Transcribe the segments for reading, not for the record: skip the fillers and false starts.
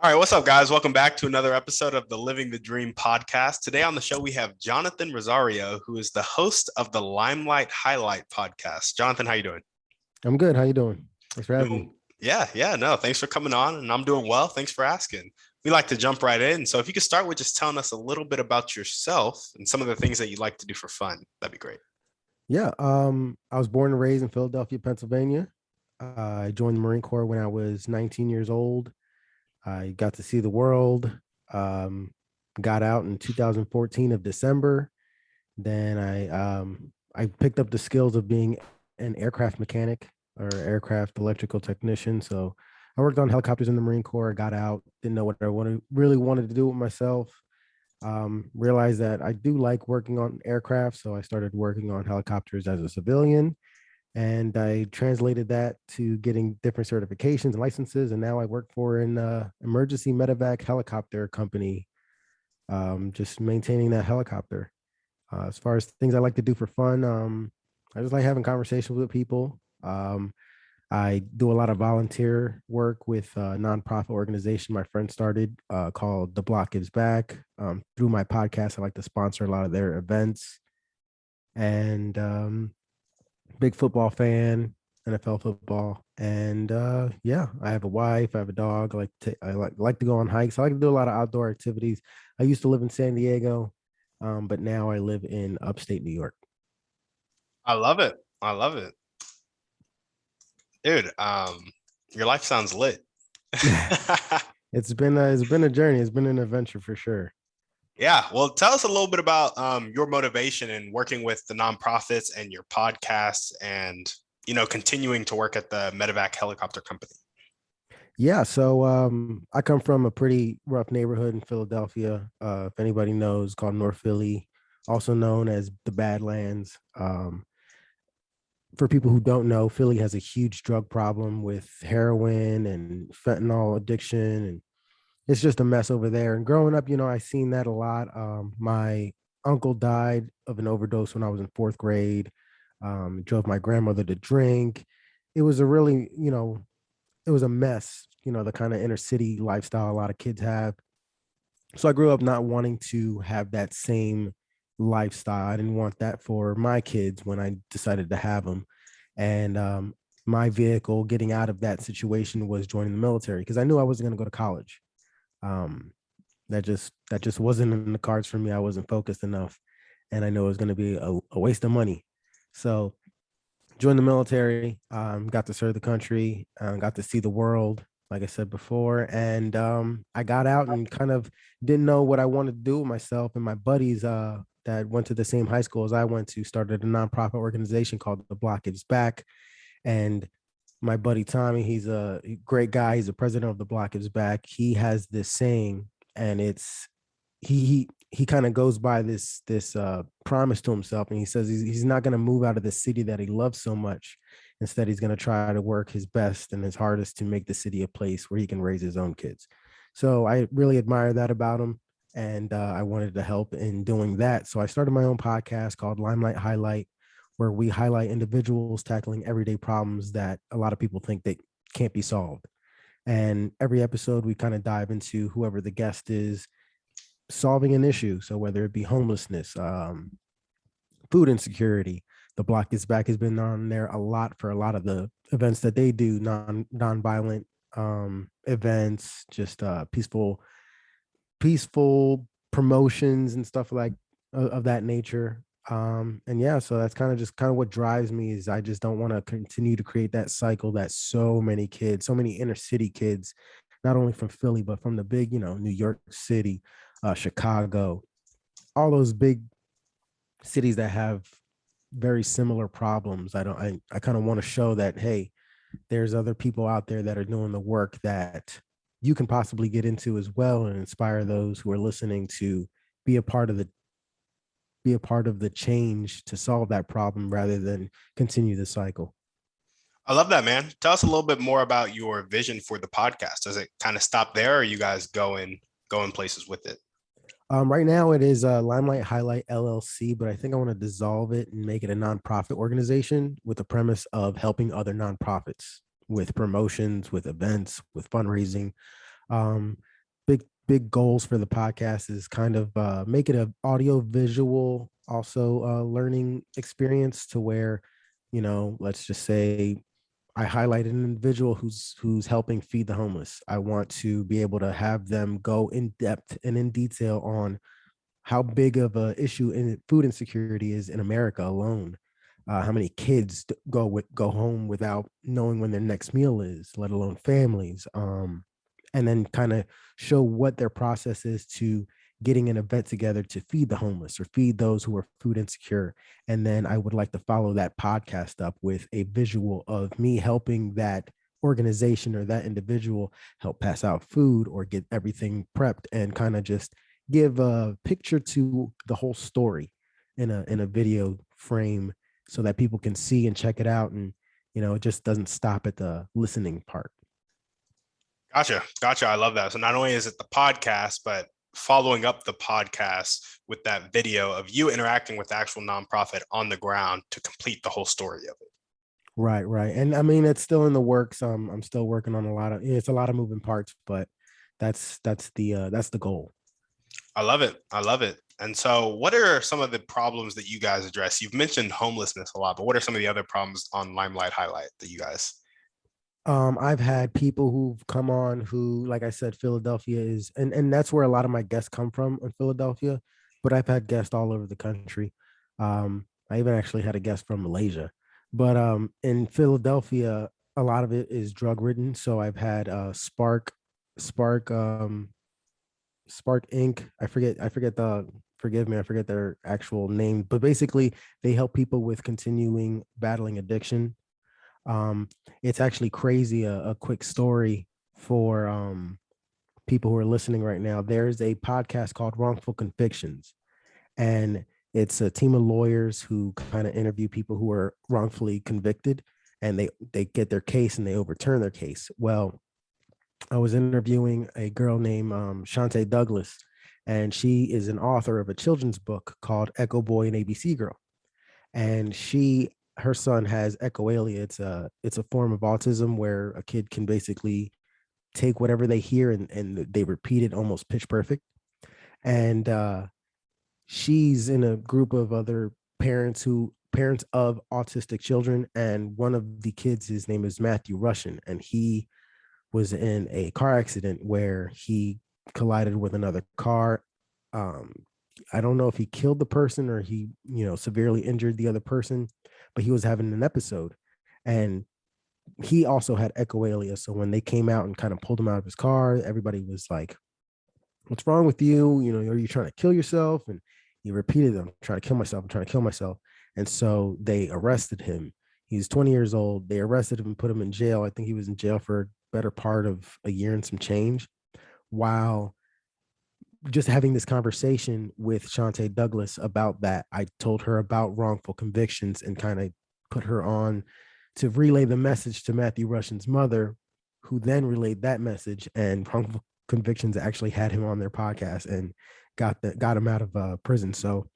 All right, what's up, guys? Welcome back to another episode of the Living the Dream podcast. Today on the show, we have Johnathan Rosario, who is the host of the Limelight Highlight podcast. Johnathan, how you doing? I'm good. How you doing? Thanks for having me. No, thanks for coming on, and I'm doing well. Thanks for asking. We like to jump right in. So if you could start with just telling us a little bit about yourself and some of the things that you like to do for fun, that'd be great. Yeah, I was born and raised in Philadelphia, Pennsylvania. I joined the Marine Corps when I was 19 years old. I got to see the world. Um, got out in 2014 of December. Then I picked up the skills of being an aircraft mechanic or aircraft electrical technician. So I worked on helicopters in the Marine Corps. Got out, didn't know what I really wanted to do with myself. Realized that I do like working on aircraft, so I started working on helicopters as a civilian, and I translated that to getting different certifications and licenses, and now I work for an emergency medevac helicopter company, just maintaining that helicopter. As far as things I like to do for fun, I just like having conversations with people. I do a lot of volunteer work with a nonprofit organization my friend started called The Block Gives Back. Through my podcast, I like to sponsor a lot of their events. And big football fan, NFL football. And yeah, I have a wife, I have a dog. I like to go on hikes. I like to do a lot of outdoor activities. I used to live in San Diego, but now I live in upstate New York. I love it. I love it. Dude, your life sounds lit. It's been a journey. It's been an adventure for sure. Yeah, well, tell us a little bit about your motivation in working with the nonprofits and your podcasts and, continuing to work at the Medevac helicopter company. Yeah, so I come from a pretty rough neighborhood in Philadelphia. If anybody knows, called North Philly, also known as the Badlands. For people who don't know, Philly has a huge drug problem with heroin and fentanyl addiction, and it's just a mess over there. And growing up, I seen that a lot. My uncle died of an overdose when I was in fourth grade. Drove my grandmother to drink. It was a really, it was a mess, the kind of inner city lifestyle a lot of kids have. So I grew up not wanting to have that same lifestyle. I didn't want that for my kids when I decided to have them. And my vehicle getting out of that situation was joining the military because I knew I wasn't going to go to college. Um, that just wasn't in the cards for me. I wasn't focused enough, and I know it was going to be a waste of money. So joined the military, got to serve the country, got to see the world, like I said before. And I got out and kind of didn't know what I wanted to do with myself. And my buddies that went to the same high school as I went to started a nonprofit organization called The Block Gives Back. And my buddy Tommy, he's a great guy. He's the president of The Block Gives Back. He has this saying, and it's he kind of goes by this promise to himself, and he says he's not going to move out of the city that he loves so much. Instead, he's going to try to work his best and his hardest to make the city a place where he can raise his own kids. So I really admire that about him, and I wanted to help in doing that. So I started my own podcast called Limelight Highlight, where we highlight individuals tackling everyday problems that a lot of people think they can't be solved. And every episode, we kind of dive into whoever the guest is solving an issue. So whether it be homelessness, food insecurity, the Block Gets Back has been on there a lot for a lot of the events that they do, non-violent events, just peaceful promotions and stuff like of that nature. And yeah, so that's kind of what drives me is I just don't want to continue to create that cycle that so many kids, so many inner city kids, not only from Philly but from the big, New York City, Chicago, all those big cities that have very similar problems. I kind of want to show that, hey, there's other people out there that are doing the work that you can possibly get into as well, and inspire those who are listening to be a part of the be a part of the change to solve that problem rather than continue the cycle. I love that, man. Tell us a little bit more about your vision for the podcast. Does it kind of stop there, or are you guys going places with it? Right now, it is Limelight Highlight LLC, but I think I want to dissolve it and make it a nonprofit organization with the premise of helping other nonprofits with promotions, with events, with fundraising. Um, big goals for the podcast is kind of make it an audio visual also learning experience to where, let's just say I highlight an individual who's helping feed the homeless. I want to be able to have them go in depth and in detail on how big of a issue in food insecurity is in America alone. How many kids go home without knowing when their next meal is, let alone families. And then kind of show what their process is to getting an event together to feed the homeless or feed those who are food insecure. And then I would like to follow that podcast up with a visual of me helping that organization or that individual help pass out food or get everything prepped, and kind of just give a picture to the whole story in a video frame so that people can see and check it out. And it just doesn't stop at the listening part. Gotcha. I love that. So not only is it the podcast, but following up the podcast with that video of you interacting with the actual nonprofit on the ground to complete the whole story of it. Right. And I mean, it's still in the works. I'm still working on it's a lot of moving parts, but that's the goal. I love it. And so what are some of the problems that you guys address? You've mentioned homelessness a lot, but what are some of the other problems on Limelight Highlight that you guys? I've had people who've come on who, like I said, Philadelphia is, and that's where a lot of my guests come from in Philadelphia, but I've had guests all over the country. I even actually had a guest from Malaysia, but in Philadelphia, a lot of it is drug ridden. So I've had Spark, Spark Inc. Forgive me, I forget their actual name, but basically they help people with continuing battling addiction. It's actually crazy. A quick story for people who are listening right now. There's a podcast called Wrongful Convictions, and it's a team of lawyers who kind of interview people who are wrongfully convicted, and they get their case and they overturn their case. Well, I was interviewing a girl named Shante Douglas, and she is an author of a children's book called Echo Boy and ABC Girl. And her son has echoalia. It's a form of autism where a kid can basically take whatever they hear and they repeat it almost pitch perfect. And she's in a group of other parents of autistic children, and one of the kids, his name is Matthew Russian, and he was in a car accident where he collided with another car. I don't know if he killed the person or he, severely injured the other person, but he was having an episode, and he also had echoalia. So when they came out and kind of pulled him out of his car, everybody was like, "What's wrong with you? Are you trying to kill yourself?" And he repeated, "I'm trying to kill myself. I'm trying to kill myself." And so they arrested him. He's 20 years old. They arrested him and put him in jail. I think he was in jail for a better part of a year and some change, while just having this conversation with Shante Douglas about that. I told her about wrongful convictions and kind of put her on to relay the message to Matthew Russian's mother, who then relayed that message, and wrongful convictions actually had him on their podcast and got him out of prison. So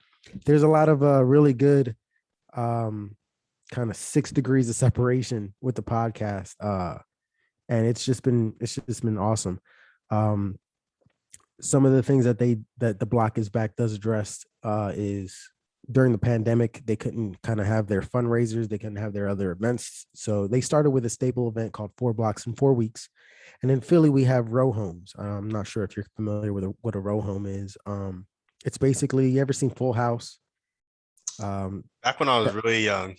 there's a lot of really good kind of 6 degrees of separation with the podcast. And it's just been awesome. Some of the things that the Block is Back does address is during the pandemic, they couldn't kind of have their fundraisers. They couldn't have their other events. So they started with a staple event called 4 Blocks in 4 Weeks. And in Philly, we have row homes. I'm not sure if you're familiar with what a row home is. It's basically, you ever seen Full House? Back when I was really young.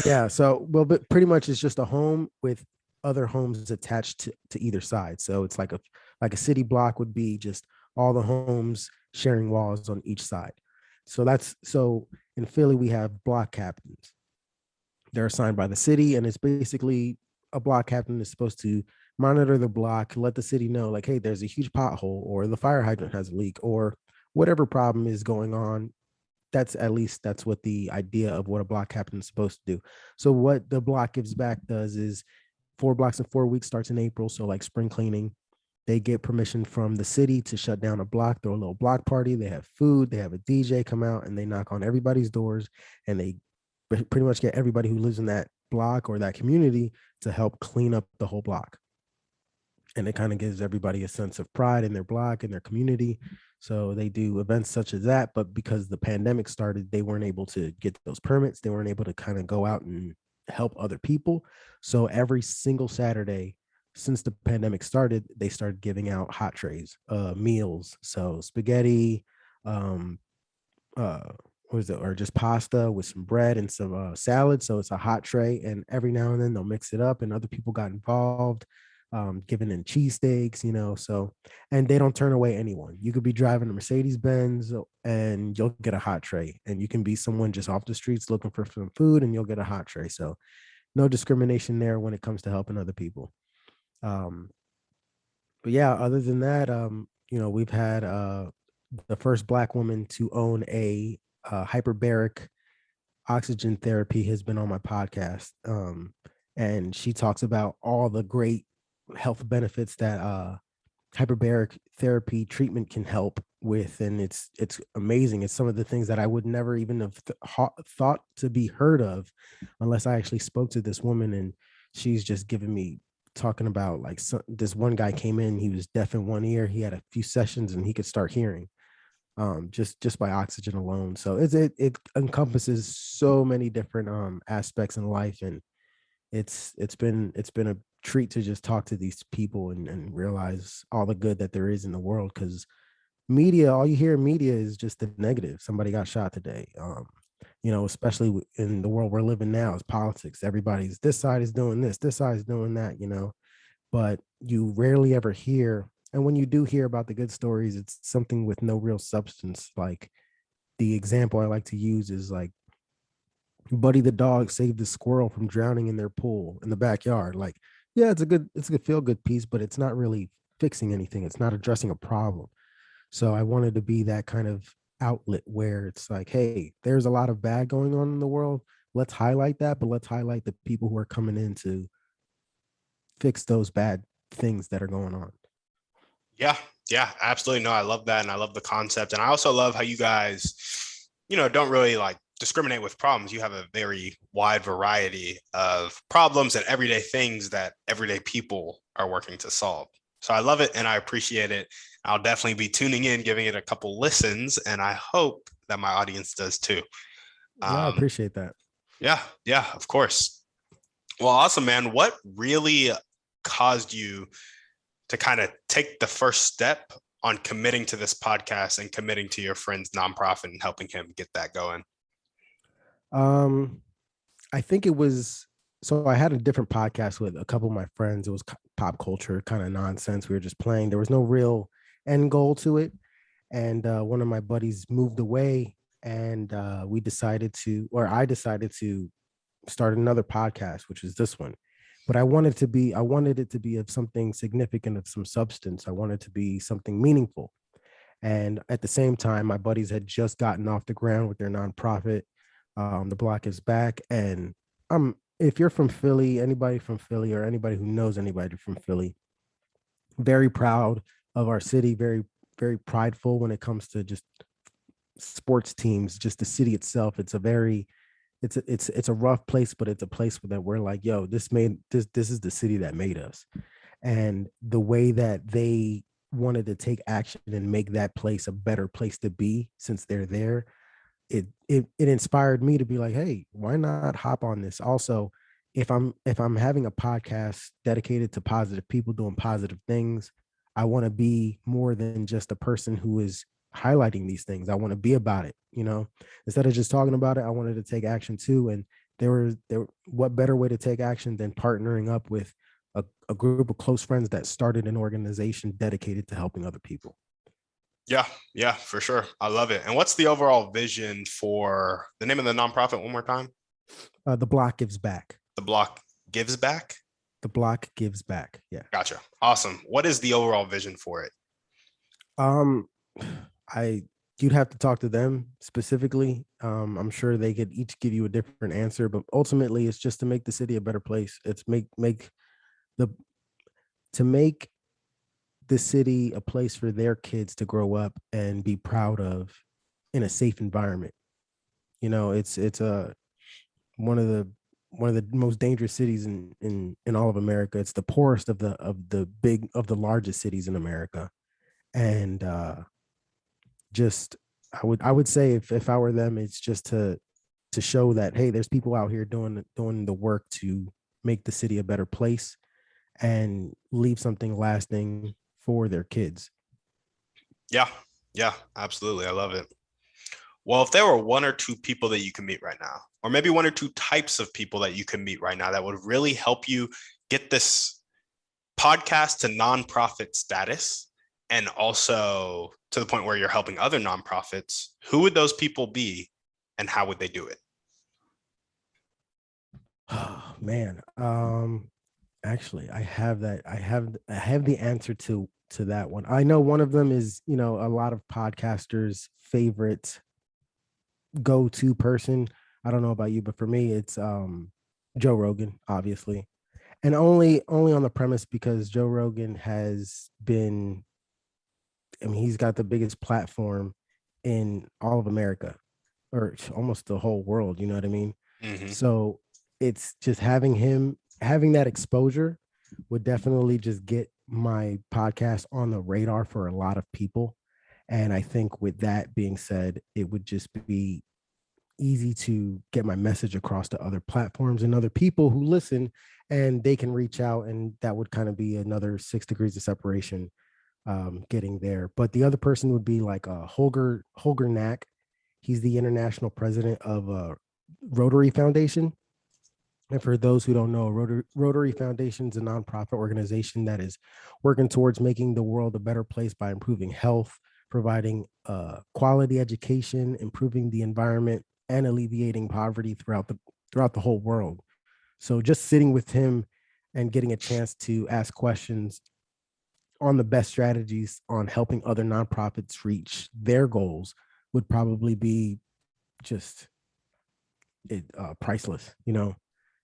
Yeah. So, well, but pretty much it's just a home with other homes attached to either side. So it's like a city block would be just all the homes sharing walls on each side. So in Philly, we have block captains. They're assigned by the city, and it's basically a block captain is supposed to monitor the block, let the city know, like, hey, there's a huge pothole, or the fire hydrant has a leak, or whatever problem is going on. That's what the idea of what a block captain is supposed to do. So what the Block Gives Back does is 4 Blocks in 4 Weeks starts in April. So like spring cleaning, they get permission from the city to shut down a block, throw a little block party. They have food, they have a DJ come out, and they knock on everybody's doors, and they pretty much get everybody who lives in that block or that community to help clean up the whole block. and it kind of gives everybody a sense of pride in their block and their community. So they do events such as that, but because the pandemic started, they weren't able to get those permits. They weren't able to kind of go out and help other people. So every single Saturday since the pandemic started, they started giving out hot trays, meals. So spaghetti, um, uh, what is it, or just pasta with some bread and some salad. So it's a hot tray, and every now and then they'll mix it up, and other people got involved, giving in cheesesteaks, So, and they don't turn away anyone. You could be driving a Mercedes Benz, and you'll get a hot tray, and you can be someone just off the streets looking for some food, and you'll get a hot tray. So, no discrimination there when it comes to helping other people. Um, but yeah, other than that, we've had the first Black woman to own a hyperbaric oxygen therapy has been on my podcast. And she talks about all the great health benefits that hyperbaric therapy treatment can help with, and it's amazing. It's some of the things that I would never even have thought to be heard of unless I actually spoke to this woman, and she's just giving me talking about like this one guy came in, he was deaf in one ear, he had a few sessions and he could start hearing, just by oxygen alone. So it encompasses so many different aspects in life, and it's been a treat to just talk to these people and realize all the good that there is in the world. Because media, all you hear in media is just the negative. Somebody got shot today. Especially in the world we're living now, is politics. Everybody's, this side is doing this side is doing that, but you rarely ever hear. And when you do hear about the good stories, it's something with no real substance. Like the example I like to use is like Buddy the dog saved the squirrel from drowning in their pool in the backyard. Like, yeah, it's a good feel good piece, but it's not really fixing anything. It's not addressing a problem. So I wanted to be that kind of outlet where it's like, hey, there's a lot of bad going on in the world. Let's highlight that, but let's highlight the people who are coming in to fix those bad things that are going on. Yeah, yeah, absolutely. No, I love that. And I love the concept. And I also love how you guys, don't really like discriminate with problems. You have a very wide variety of problems and everyday things that everyday people are working to solve. So I love it and I appreciate it. I'll definitely be tuning in, giving it a couple listens, and I hope that my audience does too. Yeah, I Um, appreciate that. yeah, yeah, of course. Well, awesome, man. What really caused you to kind of take the first step on committing to this podcast and committing to your friend's nonprofit and helping him get that going? Um, I think it was, so I had a different podcast with a couple of my friends. It was pop culture kind of nonsense. We were just playing. There was no real end goal to it. And one of my buddies moved away, and we decided to, or I decided to start another podcast, which is this one. But I wanted it to be of something significant, of some substance. I wanted it to be something meaningful. And at the same time, my buddies had just gotten off the ground with their nonprofit. The Block is Back. And if you're from Philly, anybody from Philly, or anybody who knows anybody from Philly, very proud of our city, very, very prideful when it comes to just sports teams, just the city itself. It's a very, it's a rough place, but it's a place that we're like, yo, this is the city that made us. And the way that they wanted to take action and make that place a better place to be since they're there, it inspired me to be like, hey, why not hop on this? Also, if I'm having a podcast dedicated to positive people doing positive things, I want to be more than just a person who is highlighting these things. I want to be about it, instead of just talking about it. I wanted to take action too. And there what better way to take action than partnering up with a group of close friends that started an organization dedicated to helping other people. Yeah, yeah, for sure. I love it. And what's the overall vision for the name of the nonprofit one more time? The Block Gives Back. The Block Gives Back? The Block Gives Back. Yeah. Gotcha. Awesome. What is the overall vision for it? Um, I you'd have to talk to them specifically. I'm sure they could each give you a different answer, but ultimately, it's just to make the city a better place. It's make the to make the city a place for their kids to grow up and be proud of in a safe environment. It's a one of the one of the most dangerous cities in all of America. It's the poorest of the largest cities in America. And just I would say if I were them, it's just to show that, hey, there's people out here doing the work to make the city a better place and leave something lasting for their kids. Yeah. Yeah, absolutely. I love it. Well, if there were one or two people that you can meet right now, or maybe one or two types of people that you can meet right now that would really help you get this podcast to nonprofit status and also to the point where you're helping other nonprofits, who would those people be and how would they do it? Oh man. Actually, I have the answer to that one. I know one of them is, a lot of podcasters' favorite go-to person. I don't know about you, but for me, it's Joe Rogan, obviously. And only on the premise because Joe Rogan has been, I mean, he's got the biggest platform in all of America or almost the whole world, you know what I mean? Mm-hmm. So it's just having that exposure would definitely just get my podcast on the radar for a lot of people. And I think with that being said, it would just be easy to get my message across to other platforms and other people who listen, and they can reach out, and that would kind of be another 6 degrees of separation, getting there. But the other person would be like Holger Knaack. He's the international president of Rotary Foundation. And for those who don't know, Rotary Foundation is a nonprofit organization that is working towards making the world a better place by improving health, providing quality education, improving the environment, and alleviating poverty throughout the whole world. So just sitting with him and getting a chance to ask questions on the best strategies on helping other nonprofits reach their goals would probably be just priceless.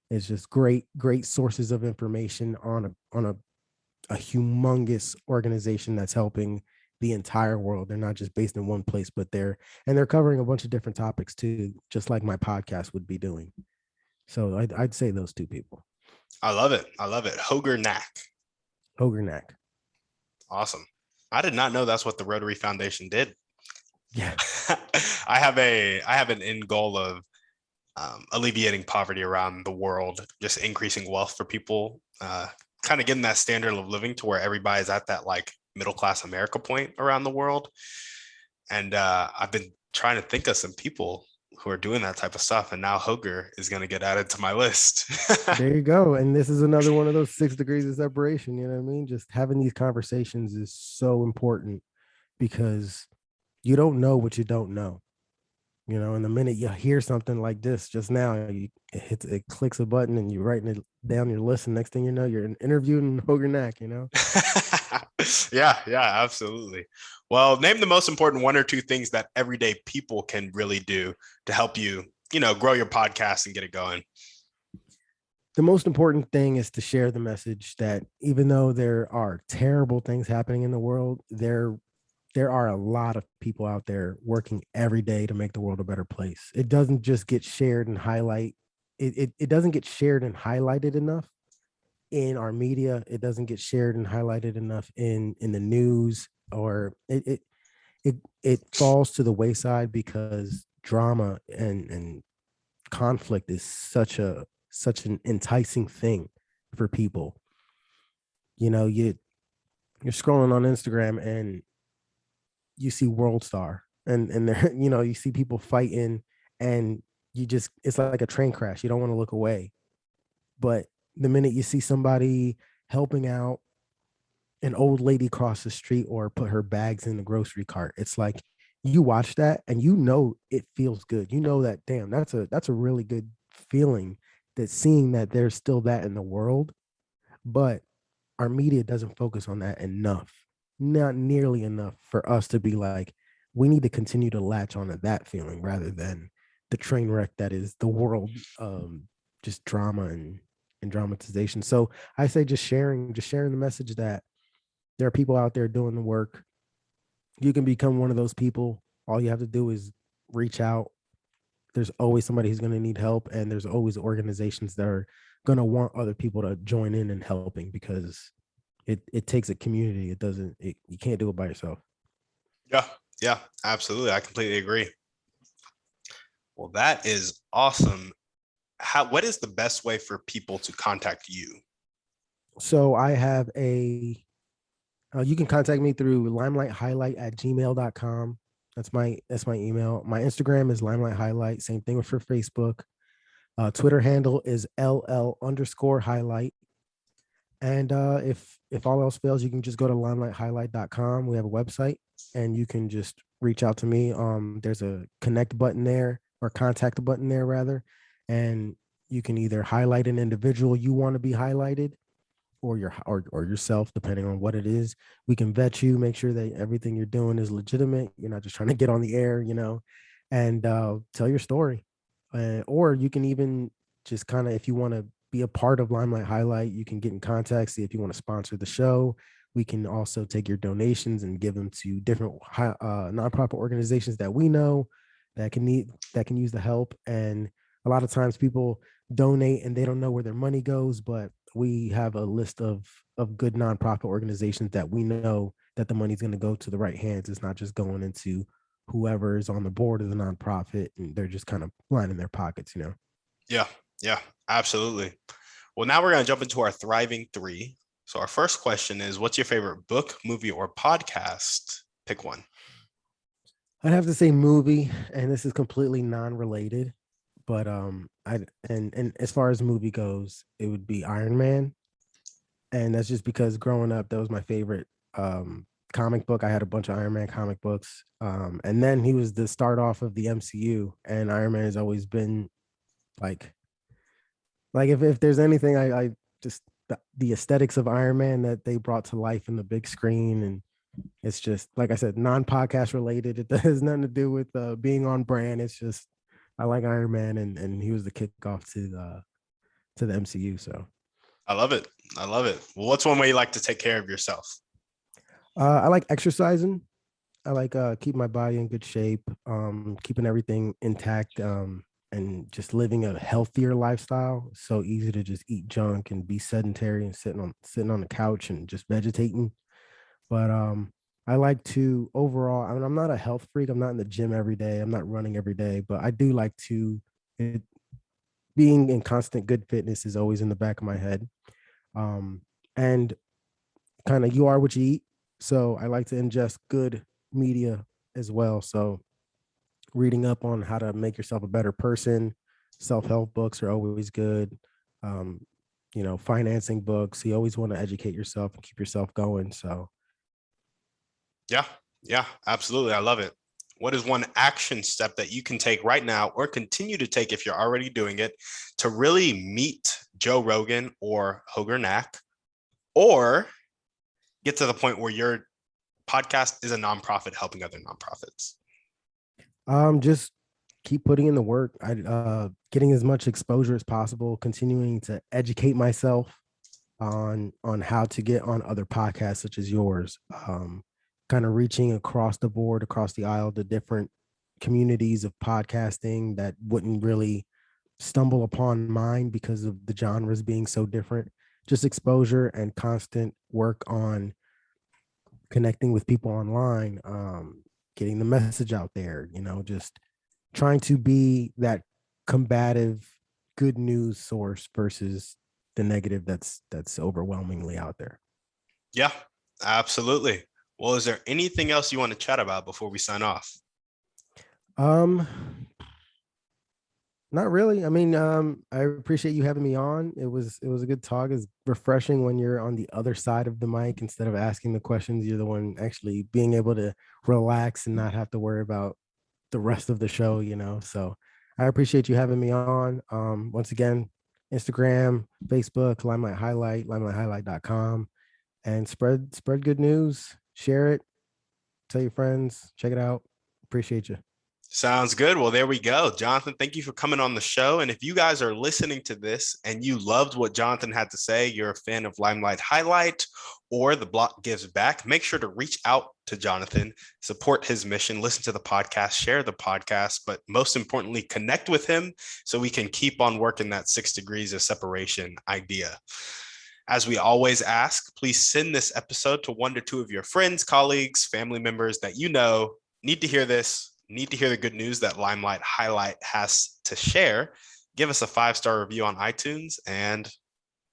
It's just great sources of information on a humongous organization that's helping the entire world. They're not just based in one place, but they're covering a bunch of different topics too, just like my podcast would be doing. So I'd say those two people. I love it. I love it. Holger Knack. Holger Knaack. Awesome. I did not know that's what the Rotary Foundation did. Yeah. I have an end goal of alleviating poverty around the world, just increasing wealth for people, kind of getting that standard of living to where everybody's at that like middle class America point around the world. And I've been trying to think of some people who are doing that type of stuff, and now Hoger is going to get added to my list. There you go. And this is another one of those 6 degrees of separation. You know what I mean? Just having these conversations is so important because you don't know what you don't know. And the minute you hear something like this just now, it clicks a button and you're writing it down your list. And next thing you know, you're interviewing Hoger Knaack. Yeah, yeah, absolutely. Well, name the most important one or two things that everyday people can really do to help you, grow your podcast and get it going. The most important thing is to share the message that even though there are terrible things happening in the world, there are a lot of people out there working every day to make the world a better place. It doesn't just get shared and it doesn't get shared and highlighted enough in our media. It doesn't get shared and highlighted enough in the news, or it falls to the wayside because drama and conflict is such an enticing thing for people. You're scrolling on Instagram and you see World Star and there, you see people fighting, and it's like a train crash. You don't want to look away. But the minute you see somebody helping out an old lady cross the street or put her bags in the grocery cart, it's like you watch that and it feels good. That, damn, that's a really good feeling, that seeing that there's still that in the world. But our media doesn't focus on that enough, not nearly enough for us to be like, we need to continue to latch onto that feeling rather than the train wreck that is the world, just drama and dramatization. So I say just sharing the message that there are people out there doing the work. You can become one of those people. All you have to do is reach out, there's always somebody who's going to need help, and there's always organizations that are going to want other people to join in and helping, because it takes a community. It doesn't, you can't do it by yourself. Yeah, yeah, absolutely. I completely agree. Well, that is awesome. What is the best way for people to contact you? So I have you can contact me through limelight_highlight@gmail.com. That's my email. My Instagram is Limelight Highlight. Same thing for Facebook. Twitter handle is LL_highlight. And if all else fails, you can just go to limelight_highlight.com. We have a website, and you can just reach out to me. There's a connect button there, or contact button there rather, and you can either highlight an individual you want to be highlighted, or or yourself, depending on what it is. We can vet you, make sure that everything you're doing is legitimate. You're not just trying to get on the air, and tell your story. Or you can even just kind of, if you want to be a part of Limelight Highlight, you can get in contact, see if you want to sponsor the show. We can also take your donations and give them to different nonprofit organizations that we know that can use the help. And a lot of times people donate and they don't know where their money goes, but we have a list of good nonprofit organizations that we know that the money's going to go to the right hands. It's not just going into whoever is on the board of the nonprofit and they're just kind of lining their pockets. Yeah, yeah, absolutely. Well, now we're going to jump into our thriving three. So our first question is, what's your favorite book, movie, or podcast? Pick one. I'd have to say movie, and this is completely non-related, but and as far as movie goes, it would be Iron Man. And that's just because growing up, that was my favorite comic book. I had a bunch of Iron Man comic books. And then he was the start off of the MCU, and Iron Man has always been like if there's anything, I just the aesthetics of Iron Man that they brought to life in the big screen. And it's just, like I said, non-podcast related. It has nothing to do with being on brand. It's just, I like Iron Man, and he was the kickoff to the MCU. So I love it. I love it. Well, what's one way you like to take care of yourself? I like exercising. I like keeping my body in good shape, keeping everything intact, and just living a healthier lifestyle. It's so easy to just eat junk and be sedentary and sitting on the couch and just vegetating. But I like to overall, I mean, I'm not a health freak. I'm not in the gym every day. I'm not running every day, but I do like to being in constant good fitness is always in the back of my head. And kind of, you are what you eat. So I like to ingest good media as well. So reading up on how to make yourself a better person, self-help books are always good. Um, financing books. You always want to educate yourself and keep yourself going. So Yeah, yeah, absolutely. I love it. What is one action step that you can take right now or continue to take if you're already doing it to really meet Joe Rogan or Holger Knaack, or get to the point where your podcast is a nonprofit helping other nonprofits? just keep putting in the work. I getting as much exposure as possible, continuing to educate myself on how to get on other podcasts such as yours. Kind of reaching across the board, across the aisle, to different communities of podcasting that wouldn't really stumble upon mine because of the genres being so different. Just exposure and constant work on connecting with people online, getting the message out there, just trying to be that combative good news source versus the negative that's overwhelmingly out there. Yeah, absolutely. Well, is there anything else you want to chat about before we sign off? Um, Not really. I mean, I appreciate you having me on. It was a good talk. It's refreshing when you're on the other side of the mic instead of asking the questions. You're the one actually being able to relax and not have to worry about the rest of the show. So I appreciate you having me on. Once again, Instagram, Facebook, Limelight Highlight, limelight_highlight.com, and spread good news, share it, tell your friends, check it out. Appreciate you. Sounds good. Well, there we go. Jonathan, thank you for coming on the show. And if you guys are listening to this and you loved what Jonathan had to say, you're a fan of Limelight Highlight or The Block Gives Back, make sure to reach out to Jonathan, support his mission, listen to the podcast, share the podcast, but most importantly, connect with him so we can keep on working that 6 degrees of separation idea. As we always ask, please send this episode to 1 to 2 of your friends, colleagues, family members that you know need to hear this, need to hear the good news that Limelight Highlight has to share. Give us a 5-star review on iTunes, and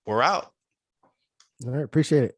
we're out. All right, appreciate it.